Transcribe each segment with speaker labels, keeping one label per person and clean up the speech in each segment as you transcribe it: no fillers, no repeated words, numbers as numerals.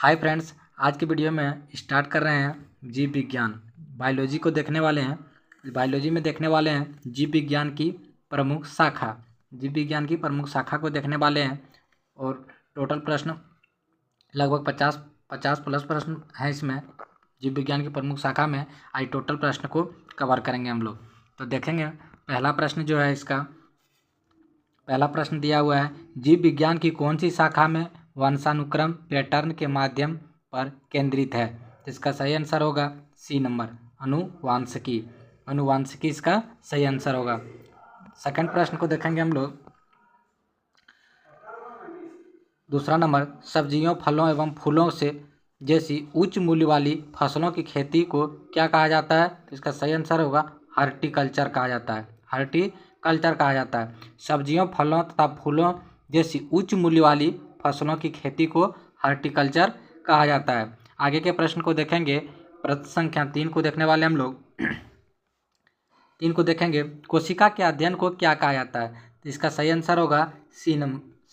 Speaker 1: Hi friends, आज की video में स्टार्ट कर रहे हैं जीव विज्ञान। बायोलॉजी को देखने वाले हैं। बायोलॉजी में देखने वाले हैं जीव विज्ञान की प्रमुख शाखा। जीव विज्ञान की प्रमुख शाखा को देखने वाले हैं और टोटल प्रश्न लगभग 50 प्लस प्रश्न हैं इसमें। जीव विज्ञान की प्रमुख शाखा में आज टोटल प्रश्न को कवर करेंगे हम लोग। तो देखेंगे पहला प्रश्न जो है इसका, पहला प्रश्न दिया हुआ है, जीव विज्ञान की कौन सी शाखा में वंशानुक्रम पैटर्न के माध्यम पर केंद्रित है। तो इसका सही आंसर होगा सी नंबर, अनुवांशिकी। अनुवांशिकी इसका सही आंसर होगा। सेकंड प्रश्न को देखेंगे हम लोग। दूसरा नंबर, सब्जियों फलों एवं फूलों से जैसी उच्च मूल्य वाली फसलों की खेती को क्या कहा जाता है। तो इसका सही आंसर होगा हॉर्टिकल्चर कहा जाता है। हॉर्टिकल्चर कहा जाता है। सब्जियों फलों तथा फूलों जैसी उच्च मूल्य वाली फसलों की खेती को हॉर्टिकल्चर कहा जाता है। आगे के प्रश्न को देखेंगे। प्रश्न संख्या 3 को देखने वाले हम लोग। 3 को देखेंगे, कोशिका के अध्ययन को क्या कहा जाता है। तो इसका सही आंसर होगा सी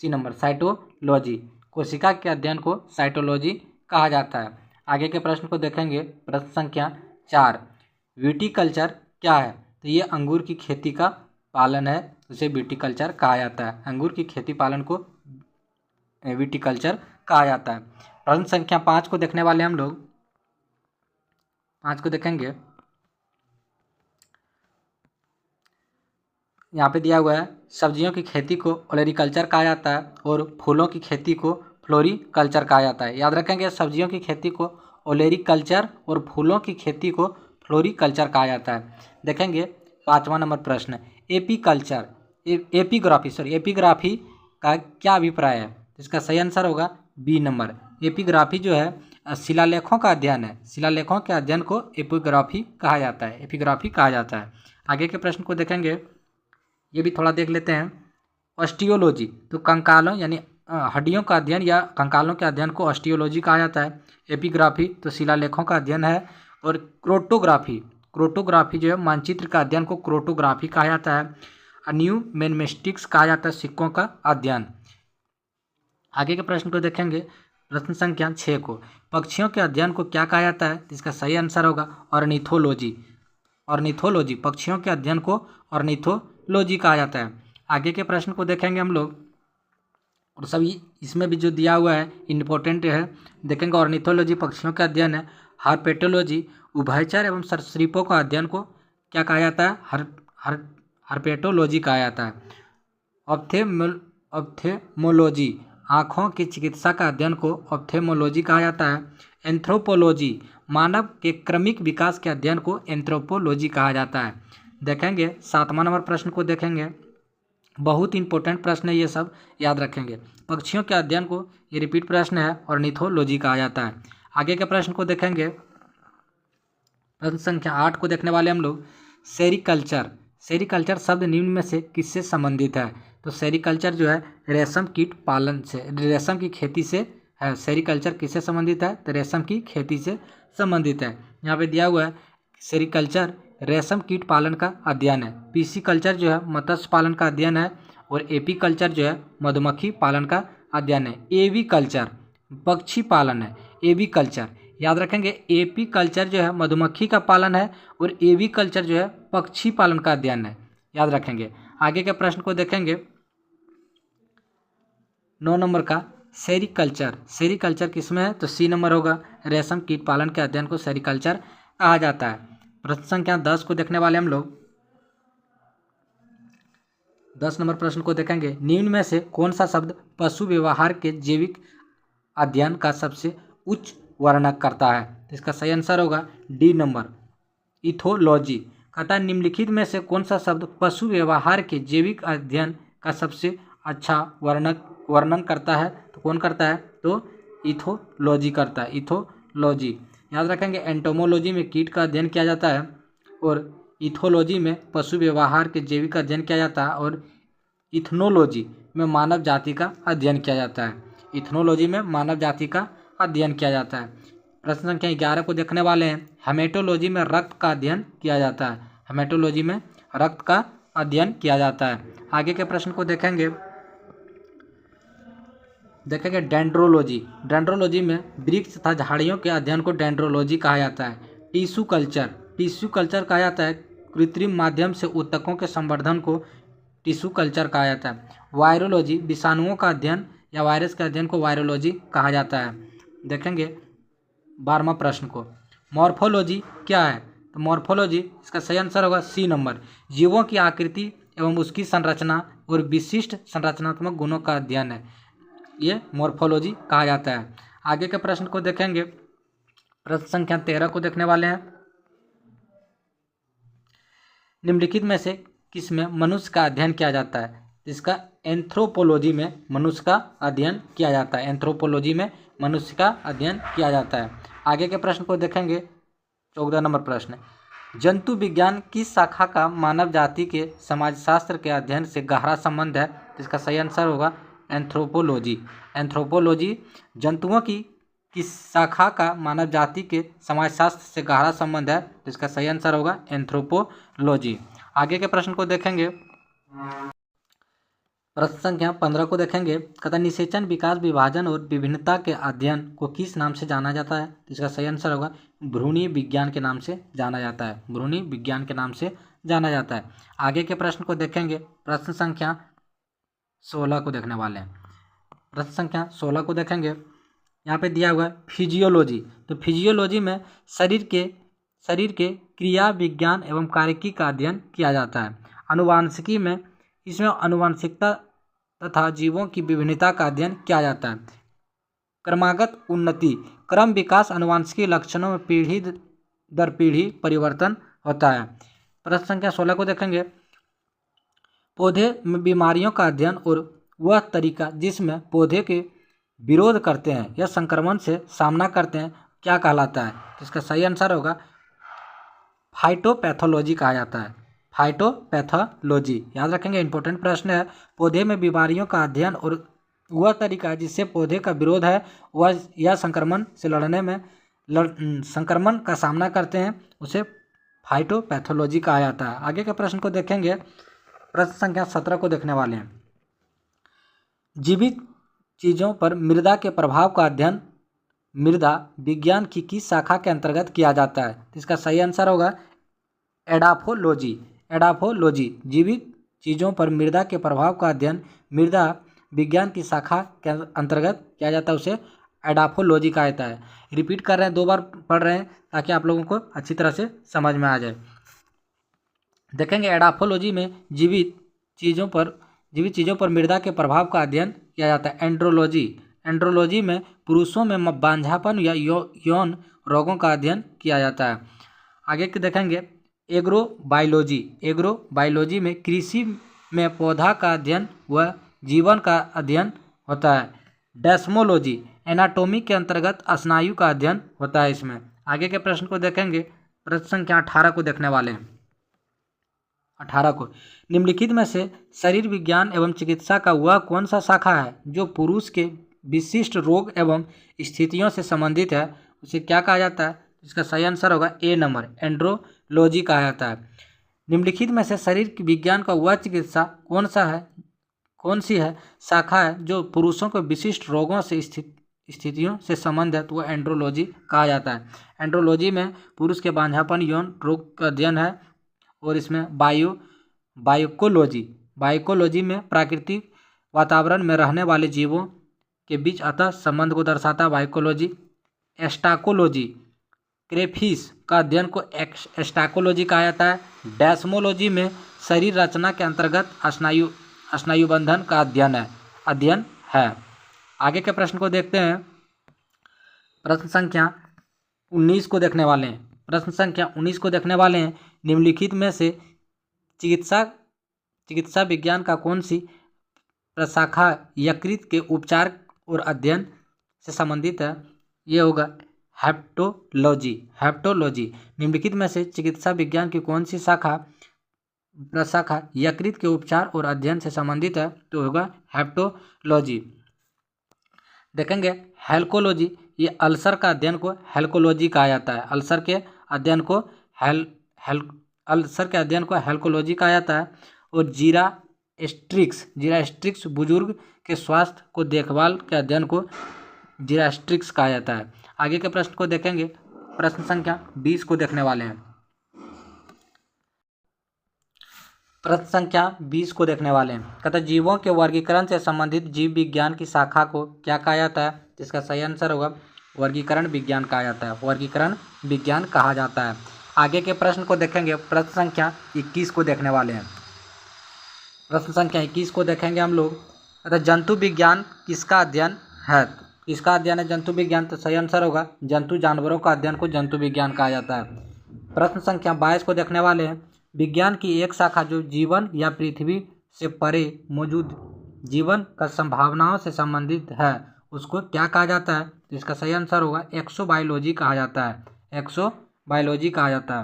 Speaker 1: नंबर, साइटोलॉजी। कोशिका के अध्ययन को साइटोलॉजी कहा जाता है। आगे के प्रश्न को देखेंगे। प्रश्न संख्या 4, विटीकल्चर क्या है। तो ये अंगूर की खेती का पालन है, उसे विटीकल्चर कहा जाता है। अंगूर की खेती पालन को विटीकल्चर कहा जाता है। प्रश्न संख्या 5 को देखने वाले हम लोग। 5 को देखेंगे। यहाँ पे दिया हुआ है, सब्जियों की खेती को ओलेरीकल्चर कहा जाता है और फूलों की खेती को फ्लोरीकल्चर कहा जाता है। याद रखेंगे, सब्जियों की खेती को ओलेरीकल्चर और फूलों की खेती को फ्लोरीकल्चर कहा जाता है। देखेंगे 5वां नंबर प्रश्न, एपीकल्चर एपीग्राफी का क्या अभिप्राय है। इसका सही आंसर होगा बी नंबर। एपीग्राफी जो है शिलालेखों का अध्ययन है। शिलालेखों के अध्ययन को एपीग्राफी कहा जाता है। एपीग्राफी कहा जाता है। आगे के प्रश्न को देखेंगे, ये भी थोड़ा देख लेते हैं। ऑस्टियोलॉजी, तो कंकालों यानी हड्डियों का अध्ययन या कंकालों के अध्ययन को ऑस्टियोलॉजी कहा जाता है। एपीग्राफी तो शिलालेखों का अध्ययन है। और क्रोटोग्राफी जो है मानचित्र का अध्ययन को क्रोटोग्राफी कहा जाता है। न्यूमेस्टिक्स कहा जाता है सिक्कों का अध्ययन। आगे के प्रश्न को देखेंगे। प्रश्न संख्या 6 को, पक्षियों के अध्ययन को क्या कहा जाता है। इसका सही आंसर होगा ऑर्निथोलॉजी। ऑर्निथोलॉजी, पक्षियों के अध्ययन को ऑर्निथोलॉजी कहा जाता है। आगे के प्रश्न को देखेंगे हम लोग, और सभी इसमें भी जो दिया हुआ है इम्पोर्टेंट है। देखेंगे ऑर्निथोलॉजी पक्षियों का अध्ययन है। हार्पेटोलॉजी उभयचर एवं सरीसृपों का अध्ययन को क्या कहा जाता है। हार्पेटोलॉजी कहा जाता है। ऑप्थेमोलॉजी आँखों की चिकित्सा का अध्ययन को ऑप्थेमोलॉजी कहा जाता है। एंथ्रोपोलॉजी मानव के क्रमिक विकास के अध्ययन को एंथ्रोपोलॉजी कहा जाता है। देखेंगे 7वां नंबर प्रश्न को देखेंगे। बहुत इंपॉर्टेंट प्रश्न है, ये सब याद रखेंगे। पक्षियों के अध्ययन को, ये रिपीट प्रश्न है, ऑर्निथोलॉजी कहा जाता है। आगे के प्रश्न को देखेंगे। प्रश्न संख्या 8 को देखने वाले हम लोग। सेरीकल्चर शब्द निम्न में से किससे संबंधित है। तो सेरीकल्चर जो है रेशम कीट पालन से, रेशम की खेती से है। सेरीकल्चर किससे संबंधित है। तो रेशम की खेती से संबंधित है। यहाँ पे दिया हुआ है सेरीकल्चर रेशम कीट पालन का अध्ययन है। पीसीकल्चर जो है मत्स्य पालन का अध्ययन है। और एपीकल्चर जो है मधुमक्खी पालन का अध्ययन है। एवीकल्चर पक्षी पालन है। एवीकल्चर याद रखेंगे, एपीकल्चर जो है मधुमक्खी का पालन है और एवीकल्चर जो है पक्षी पालन का अध्ययन है। याद रखेंगे। आगे के प्रश्न को देखेंगे। 9 नंबर का, सेरीकल्चर किसमें है। तो सी नंबर होगा। रेशम कीट पालन के अध्ययन को सेरीकल्चर कहा जाता है। प्रश्न संख्या 10 को देखने वाले हम लोग। 10 नंबर प्रश्न को देखेंगे। निम्न में से कौन सा शब्द पशु व्यवहार के जैविक अध्ययन का सबसे उच्च वर्णक करता है। तो इसका सही आंसर होगा डी नंबर, इथोलॉजी। कहता निम्नलिखित में से कौन सा शब्द पशु व्यवहार के जैविक अध्ययन का सबसे अच्छा वर्णन करता है। तो कौन करता है। तो इथोलॉजी करता है। इथोलॉजी याद रखेंगे। एंटोमोलॉजी में कीट का अध्ययन किया जाता है और इथोलॉजी में पशु व्यवहार के जैविक अध्ययन किया जाता है और इथनोलॉजी में मानव जाति का अध्ययन किया जाता है। इथनोलॉजी में मानव जाति का अध्ययन किया जाता है। प्रश्न संख्या 11 को देखने वाले हैं। हेमेटोलॉजी में रक्त का अध्ययन किया जाता है। हेमेटोलॉजी में रक्त का अध्ययन किया जाता है। आगे के प्रश्न को देखेंगे। देखेंगे डेंड्रोलॉजी। डेंड्रोलॉजी में वृक्ष तथा झाड़ियों के अध्ययन को डेंड्रोलॉजी कहा जाता है। टिश्यू कल्चर, टिश्यू कल्चर कहा जाता है कृत्रिम माध्यम से ऊतकों के संवर्धन को टिश्यू कल्चर कहा जाता है। वायरोलॉजी, विषाणुओं का अध्ययन या वायरस के अध्ययन को वायरोलॉजी कहा जाता है। देखेंगे 12वां प्रश्न को। मॉर्फोलॉजी क्या है? तो मॉर्फोलॉजी इसका सही आंसर होगा सी नंबर, जीवों की आकृति एवं उसकी संरचना और विशिष्ट संरचनात्मक गुणों का अध्ययन है, ये मॉर्फोलॉजी कहा जाता है। आगे के प्रश्न को देखेंगे, प्रश्न संख्या 13 को देखने वाले हैं। निम्नलिखित में से किसमें मनुष्य का अध्ययन किया जाता है? इसका एंथ्रोपोलॉजी में मनुष्य का अध्ययन किया जाता है। एंथ्रोपोलॉजी में मनुष्य का अध्ययन किया जाता है। आगे के प्रश्न को देखेंगे, 14 नंबर प्रश्न। जंतु विज्ञान किस शाखा का मानव जाति के समाजशास्त्र के अध्ययन से गहरा संबंध है? इसका सही आंसर होगा एंथ्रोपोलॉजी। एंथ्रोपोलॉजी जंतुओं की किस शाखा का मानव जाति के समाजशास्त्र से गहरा संबंध है? तो इसका सही आंसर होगा एंथ्रोपोलॉजी। आगे के प्रश्न को देखेंगे, प्रश्न संख्या 15 को देखेंगे। कहता निषेचन, विकास, विभाजन और विभिन्नता के अध्ययन को किस नाम से जाना जाता है? तो इसका सही आंसर होगा भ्रूणीय विज्ञान के नाम से जाना जाता है। भ्रूणीय विज्ञान के नाम से जाना जाता है। आगे के प्रश्न को देखेंगे, प्रश्न संख्या 16 को देखने वाले हैं। प्रश्न संख्या 16 को देखेंगे, यहाँ पे दिया हुआ है फिजियोलॉजी। तो फिजियोलॉजी में शरीर के क्रिया विज्ञान एवं कार्यकी का अध्ययन किया जाता है। आनुवांशिकी में इसमें आनुवांशिकता तथा जीवों की विभिन्नता का अध्ययन किया जाता है। क्रमागत उन्नति, क्रम विकास आनुवांशिकी लक्षणों में पीढ़ी दर पीढ़ी परिवर्तन होता है। प्रश्न संख्या 16 को देखेंगे, पौधे में बीमारियों का अध्ययन और वह तरीका जिसमें पौधे के विरोध करते हैं या संक्रमण से सामना करते हैं क्या कहलाता है? इसका सही आंसर होगा फाइटोपैथोलॉजी कहा जाता है। फाइटोपैथोलॉजी याद रखेंगे, इंपॉर्टेंट प्रश्न है। पौधे में बीमारियों का अध्ययन और वह तरीका जिससे पौधे का विरोध है वह यह संक्रमण से लड़ने में संक्रमण का सामना करते हैं उसे फाइटोपैथोलॉजी कहा जाता है। आगे के प्रश्न को देखेंगे, प्रश्न संख्या 17 को देखने वाले हैं। जीवित चीज़ों पर मृदा के प्रभाव का अध्ययन मृदा विज्ञान की किस शाखा के अंतर्गत किया जाता है? तो इसका सही आंसर होगा एडाफोलॉजी। एडाफोलॉजी जीवित चीज़ों पर मृदा के प्रभाव का अध्ययन मृदा विज्ञान की शाखा के अंतर्गत किया जाता है, उसे एडाफोलॉजी कहा जाता है। रिपीट कर रहे हैं, 2 बार पढ़ रहे हैं ताकि आप लोगों को अच्छी तरह से समझ में आ जाए। देखेंगे एडाफोलॉजी में जीवित चीज़ों पर मृदा के प्रभाव का अध्ययन किया जाता है। एंड्रोलॉजी, एंड्रोलॉजी में पुरुषों में बांझापन या यौन रोगों का अध्ययन किया जाता है। आगे के देखेंगे एग्रोबायोलॉजी। एग्रोबायोलॉजी में कृषि में पौधा का अध्ययन व जीवन का अध्ययन होता है। डेस्मोलॉजी एनाटॉमी के अंतर्गत स्नायु का अध्ययन होता है इसमें। आगे के प्रश्न को देखेंगे, प्रश्न संख्या 18 को देखने वाले हैं। 18 को, निम्नलिखित में से शरीर विज्ञान एवं चिकित्सा का वह कौन सा शाखा है जो पुरुष के विशिष्ट रोग एवं स्थितियों से संबंधित है, उसे क्या कहा जाता है? इसका सही आंसर होगा ए नंबर, एंड्रोलॉजी कहा जाता है। निम्नलिखित में से शरीर विज्ञान का वह चिकित्सा कौन सी है शाखा है जो पुरुषों के विशिष्ट रोगों से स्थितियों से संबंधित, वह एंड्रोलॉजी कहा जाता है। एंड्रोलॉजी में पुरुष के बांझापन यौन रोग का अध्ययन है और इसमें बायोकोलॉजी में प्राकृतिक वातावरण में रहने वाले जीवों के बीच अतः संबंध को दर्शाता है बायोकोलॉजी। एस्टाकोलॉजी क्रेफिश का अध्ययन को एस्टाकोलॉजी कहा जाता है। डेस्मोलॉजी में शरीर रचना के अंतर्गत स्नायुबंधन का अध्ययन है। आगे के प्रश्न को देखते हैं, प्रश्न संख्या 19 को देखने वाले हैं। प्रश्न संख्या 19 को देखने वाले हैं, निम्नलिखित में से चिकित्सा विज्ञान का कौन सी प्रशाखा यकृत के उपचार और अध्ययन से संबंधित है? ये होगा हेप्टोलॉजी। निम्नलिखित में से चिकित्सा विज्ञान की कौन सी प्रशाखा यकृत के उपचार और अध्ययन से संबंधित है? तो होगा हेप्टोलॉजी। देखेंगे हेल्कोलॉजी, ये अल्सर का अध्ययन को हेल्कोलॉजी कहा जाता है। अल्सर के अध्ययन को हेल्कोलॉजी कहा जाता है। और जीरास्ट्रिक्स बुजुर्ग के स्वास्थ्य को देखभाल के अध्ययन को जीरास्ट्रिक्स कहा जाता है। आगे के प्रश्न को देखेंगे, प्रश्न संख्या 20 को देखने वाले हैं। प्रश्न संख्या 20 को देखने वाले हैं। कहता है जीवों के वर्गीकरण से संबंधित जीव विज्ञान की शाखा को क्या कहा जाता है? इसका सही आंसर होगा वर्गीकरण विज्ञान कहा जाता है। वर्गीकरण विज्ञान कहा जाता है। आगे के प्रश्न को देखेंगे, प्रश्न संख्या 21 को देखने वाले हैं। प्रश्न संख्या 21 को देखेंगे हम लोग। अतः जंतु विज्ञान किसका अध्ययन है? किसका अध्ययन है जंतु विज्ञान? तो सही आंसर होगा जंतु जानवरों का अध्ययन को जंतु विज्ञान कहा जाता है। प्रश्न संख्या 22 को देखने वाले हैं। विज्ञान की एक शाखा जो जीवन या पृथ्वी से परे मौजूद जीवन का संभावनाओं से संबंधित है उसको क्या कहा जाता है? तो इसका सही आंसर होगा एक्सोबायोलॉजी कहा जाता है। एक्सोबायोलॉजी कहा जाता है।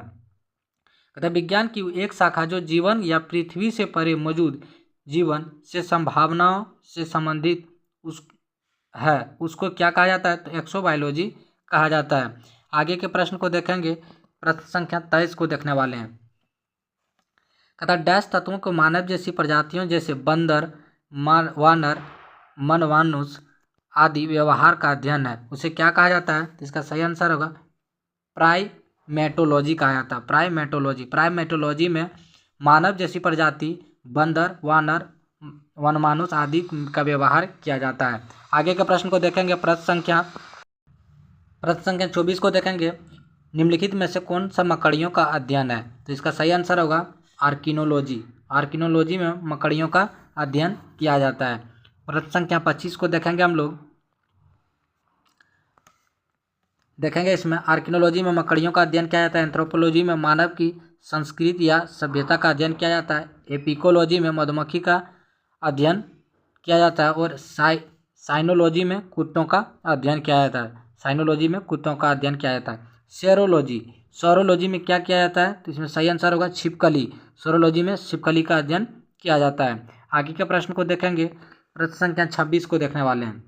Speaker 1: कहते हैं विज्ञान की एक शाखा जो जीवन या पृथ्वी से परे मौजूद जीवन से संभावनाओं से संबंधित उसको क्या कहा जाता है? तो एक्सोबायोलॉजी कहा जाता है। आगे के प्रश्न को देखेंगे, प्रश्न संख्या 23 को देखने वाले हैं। कहता डैश तत्वों को मानव जैसी प्रजातियों जैसे बंदर, वानर, मनवानुस आदि व्यवहार का अध्ययन है उसे क्या कहा जाता है? तो इसका सही आंसर होगा प्राइमेटोलॉजी कहा जाता है। प्राइमेटोलॉजी में मानव जैसी प्रजाति बंदर, वानर, वनमानुष आदि का व्यवहार किया जाता है। आगे के प्रश्न को देखेंगे, प्रश्न संख्या 24 को देखेंगे। निम्नलिखित में से कौन सा मकड़ियों का अध्ययन है? तो इसका सही आंसर होगा आर्किनोलॉजी। आर्किनोलॉजी में मकड़ियों का अध्ययन किया जाता है। प्रश्न संख्या 25 को देखेंगे हम लोग। देखेंगे इसमें आर्किनोलॉजी में मकड़ियों का अध्ययन किया जाता है। एंथ्रोपोलॉजी में मानव की संस्कृति या सभ्यता का अध्ययन किया जाता है। एपिकोलॉजी में मधुमक्खी का अध्ययन किया जाता है। और साइनोलॉजी में कुत्तों का अध्ययन किया जाता है। साइनोलॉजी में कुत्तों का अध्ययन किया जाता है। सौरोलॉजी में क्या किया जाता है? तो इसमें सही आंसर होगा छिपकली। सौरोलॉजी में छिपकली का अध्ययन किया जाता है। आगे के प्रश्न को देखेंगे, प्रश्न संख्या 26 को देखने वाले हैं।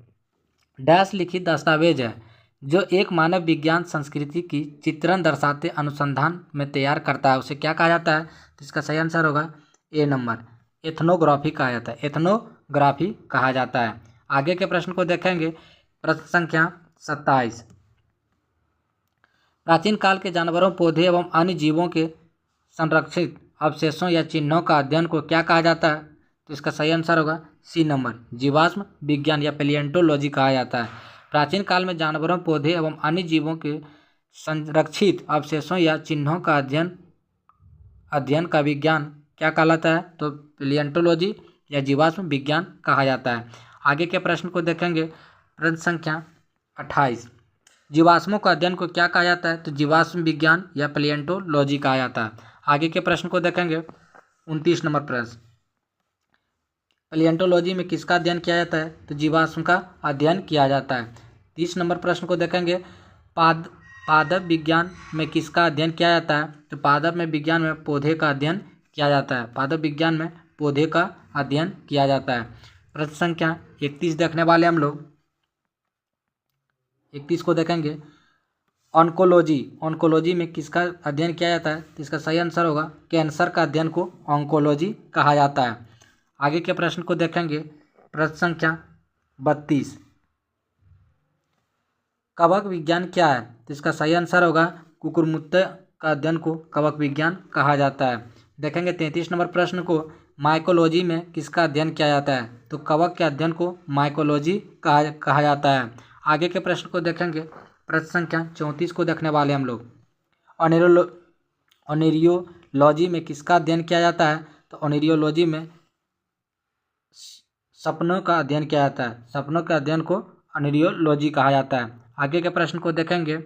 Speaker 1: डैश लिखित दस्तावेज है जो एक मानव विज्ञान संस्कृति की चित्रण दर्शाते अनुसंधान में तैयार करता है उसे क्या कहा जाता है? तो इसका सही आंसर होगा ए नंबर एथनोग्राफी कहा जाता है। एथनोग्राफी कहा जाता है। आगे के प्रश्न को देखेंगे, प्रश्न संख्या 27। प्राचीन काल के जानवरों, पौधे एवं अन्य जीवों के संरक्षित अवशेषों या चिन्हों का अध्ययन को क्या कहा जाता है? तो इसका सही आंसर होगा सी नंबर जीवाश्म विज्ञान या पैलियोंटोलॉजी कहा जाता है। प्राचीन काल में जानवरों, पौधे एवं अन्य जीवों के संरक्षित अवशेषों या चिन्हों का अध्ययन का विज्ञान क्या कहलाता है? तो पैलियोंटोलॉजी या जीवाश्म विज्ञान कहा जाता है। आगे के प्रश्न को देखेंगे, प्रश्न संख्या 28। जीवाश्मों का अध्ययन को क्या कहा जाता है? तो जीवाश्म विज्ञान या पैलियोंटोलॉजी कहा जाता है। आगे के प्रश्न को देखेंगे, 29 नंबर प्रश्न। पैलियोंटोलॉजी में किसका अध्ययन किया जाता है? तो जीवाश्म का अध्ययन किया जाता है। 30 नंबर प्रश्न को देखेंगे, पादप विज्ञान में किसका अध्ययन किया जाता है? तो पादप में विज्ञान में पौधे का अध्ययन किया जाता है। पादप विज्ञान में पौधे का अध्ययन किया जाता है। प्रश्न संख्या 31 देखने वाले हम लोग। 31 को देखेंगे, ऑन्कोलॉजी में किसका अध्ययन किया जाता है? तो इसका सही आंसर होगा कैंसर का अध्ययन को ऑन्कोलॉजी कहा जाता है। आगे के प्रश्न को देखेंगे, प्रश्न संख्या 32। कवक विज्ञान क्या है? तो इसका सही आंसर होगा कुकुरमुत्ते का अध्ययन को कवक विज्ञान कहा जाता है। देखेंगे 33 नंबर प्रश्न को, माइकोलॉजी में किसका अध्ययन किया जाता है? तो कवक के अध्ययन को माइकोलॉजी कहा जाता है। आगे के प्रश्न को देखेंगे, प्रश्न संख्या 34 को देखने वाले हम लोग। ओनेरियोलॉजी में किसका अध्ययन किया जाता है? तो ओनेरियोलॉजी में सपनों का अध्ययन किया जाता है। सपनों के अध्ययन को ओनेरियोलॉजी कहा जाता है। आगे के प्रश्न को देखेंगे,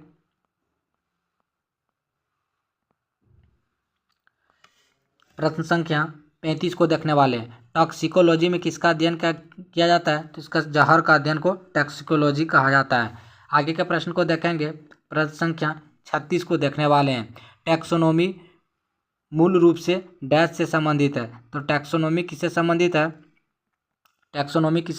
Speaker 1: प्रश्न संख्या 35 को देखने वाले हैं। टॉक्सिकोलॉजी में किसका अध्ययन किया जाता है? तो इसका जहर का अध्ययन को टॉक्सिकोलॉजी कहा जाता है। आगे के प्रश्न को देखेंगे, प्रश्न संख्या 36 को देखने वाले हैं। टैक्सोनॉमी मूल रूप से डैश से संबंधित है। तो टैक्सोनॉमी किससे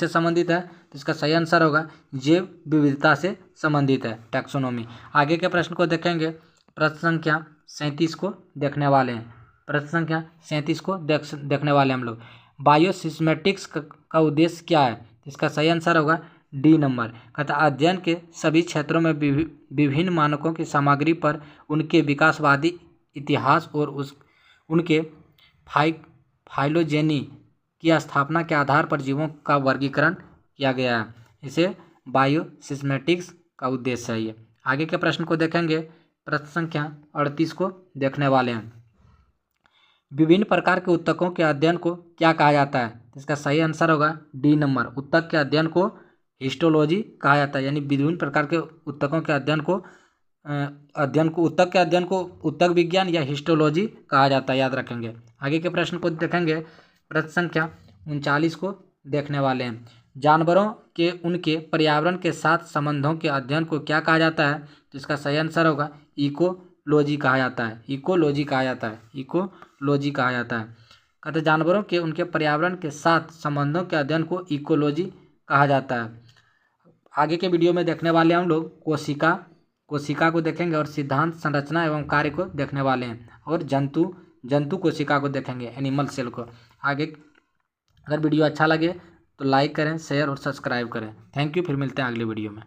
Speaker 1: संबंधित है? तो इसका सही आंसर होगा जैव विविधता से संबंधित है टैक्सोनॉमी। आगे के प्रश्न को देखेंगे, प्रश्न संख्या 37 को देखने वाले हैं। प्रश्न संख्या 37 को देखने वाले हम लोग। बायोसिस्मेटिक्स का उद्देश्य क्या है? इसका सही आंसर होगा डी नंबर। कहता है अध्ययन के सभी क्षेत्रों में विभिन्न मानकों की सामग्री पर उनके विकासवादी इतिहास और उनके फाइलोजेनी की स्थापना के आधार पर जीवों का वर्गीकरण किया गया है। इसे बायोसिस्मेटिक्स का उद्देश्य है ये। आगे के प्रश्न को देखेंगे। प्रश्न संख्या 38 को देखने वाले हैं। विभिन्न प्रकार के ऊतकों के अध्ययन को क्या कहा जाता है? इसका सही आंसर होगा डी नंबर। ऊतक के अध्ययन को हिस्टोलॉजी कहा जाता है, यानी विभिन्न प्रकार के ऊतकों के अध्ययन को ऊतक के अध्ययन को ऊतक विज्ञान या हिस्टोलॉजी कहा जाता है, याद रखेंगे। आगे के प्रश्न को देखेंगे। प्रश्न संख्या 39 को देखने वाले हैं। जानवरों के उनके पर्यावरण के साथ संबंधों के अध्ययन को क्या कहा जाता है? तो इसका सही आंसर होगा इकोलॉजी कहा जाता है। इकोलॉजी कहा जाता है। इकोलॉजी कहा जाता है। कहते जानवरों के उनके पर्यावरण के साथ संबंधों के अध्ययन को इकोलॉजी कहा जाता है। आगे के वीडियो में देखने वाले हम लोग कोशिका को देखेंगे और सिद्धांत, संरचना एवं कार्य को देखने वाले हैं, और जंतु कोशिका को देखेंगे, एनिमल सेल को। आगे अगर वीडियो अच्छा लगे तो लाइक करें, शेयर और सब्सक्राइब करें। Thank you. फिर मिलते हैं अगले वीडियो में।